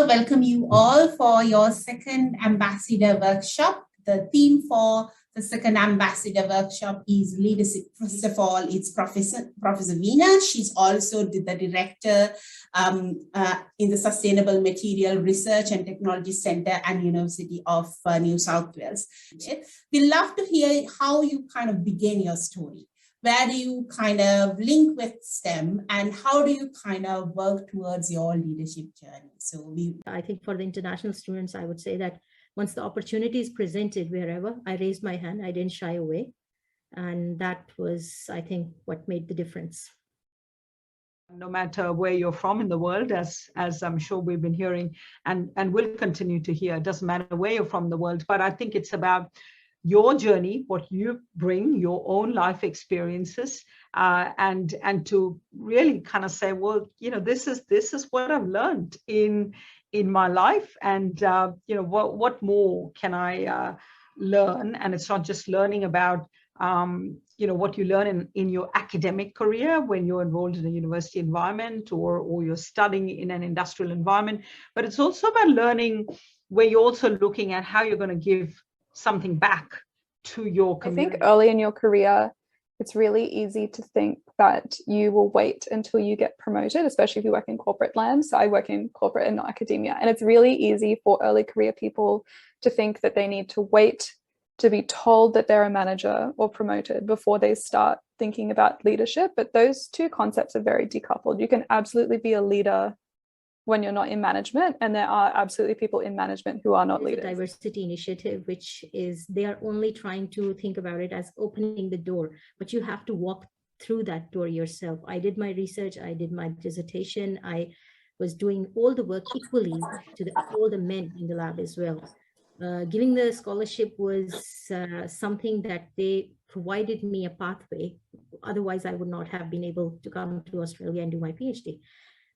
to welcome you all for your second ambassador workshop. The theme for the second ambassador workshop is leadership. First of all, it's Professor Veena. She's also the director in the Sustainable Material Research and Technology Center and University of New South Wales. We'd love to hear how you kind of began your story. Where do you kind of link with STEM and how do you kind of work towards your leadership journey? I think for the international students, I would say that once the opportunity is presented wherever, I raised my hand, I didn't shy away. And that was, I think, what made the difference. No matter where you're from in the world, as I'm sure we've been hearing and will continue to hear, it doesn't matter where you're from in the world, but I think it's about your journey, what you bring, your own life experiences, and to really kind of say, well, this is what I've learned in my life, and what more can I learn? And it's not just learning about what you learn in your academic career when you're enrolled in a university environment or you're studying in an industrial environment, but it's also about learning where you're also looking at how you're going to give something back to your community. I think early in your career, it's really easy to think that you will wait until you get promoted, especially if you work in corporate land. So I work in corporate and not academia. And it's really easy for early career people to think that they need to wait to be told that they're a manager or promoted before they start thinking about leadership. But those two concepts are very decoupled. You can absolutely be a leader when you're not in management, and there are absolutely people in management who are not leaders. A diversity initiative, which is, they are only trying to think about it as opening the door, but you have to walk through that door yourself. I did my research, I did my dissertation, I was doing all the work equally to all the men in the lab as well. Giving the scholarship was something that they provided me a pathway. Otherwise, I would not have been able to come to Australia and do my PhD.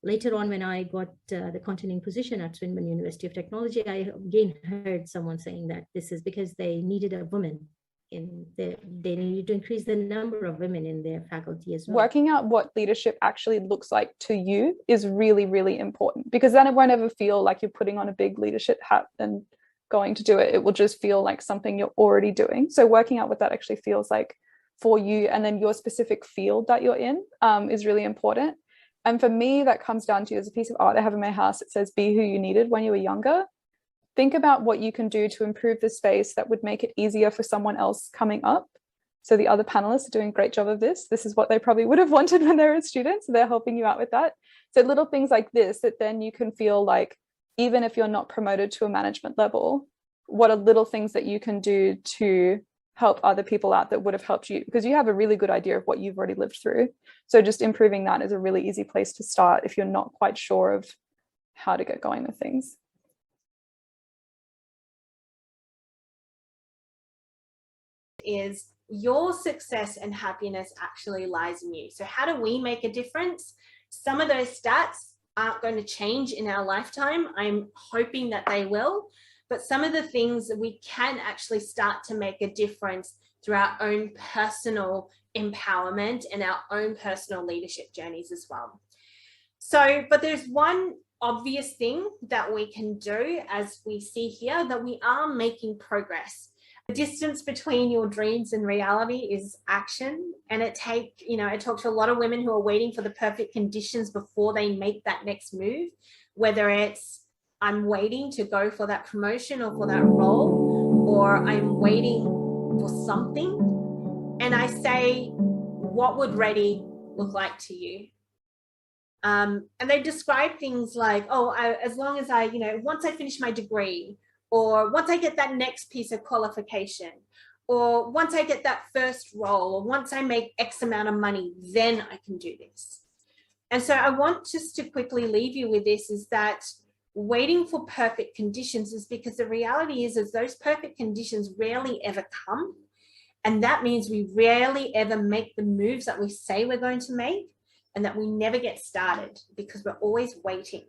Later on, when I got the continuing position at Swinburne University of Technology, I again heard someone saying that this is because they needed a woman they needed to increase the number of women in their faculty as well. Working out what leadership actually looks like to you is really, really important, because then it won't ever feel like you're putting on a big leadership hat and going to do it. It will just feel like something you're already doing. So working out what that actually feels like for you and then your specific field that you're in is really important. And for me, that comes down to, there's a piece of art I have in my house. It says, be who you needed when you were younger. Think about what you can do to improve the space that would make it easier for someone else coming up. So the other panelists are doing a great job of this. This is what they probably would have wanted when they were students. So they're helping you out with that. So little things like this, that then you can feel like, even if you're not promoted to a management level, what are little things that you can do to help other people out that would have helped you, because you have a really good idea of what you've already lived through. So just improving that is a really easy place to start if you're not quite sure of how to get going with things. Is your success and happiness actually lies in you. So how do we make a difference? Some of those stats aren't going to change in our lifetime. I'm hoping that they will. But some of the things that we can actually start to make a difference through our own personal empowerment and our own personal leadership journeys as well. So, but there's one obvious thing that we can do, as we see here, that we are making progress. The distance between your dreams and reality is action. And I talk to a lot of women who are waiting for the perfect conditions before they make that next move, whether it's I'm waiting to go for that promotion or for that role, or I'm waiting for something. And I say, what would ready look like to you? And they describe things like, as long as once I finish my degree, or once I get that next piece of qualification, or once I get that first role, or once I make X amount of money, then I can do this. And so I want just to quickly leave you with this, is that waiting for perfect conditions is because the reality is those perfect conditions rarely ever come. And that means we rarely ever make the moves that we say we're going to make, and that we never get started because we're always waiting.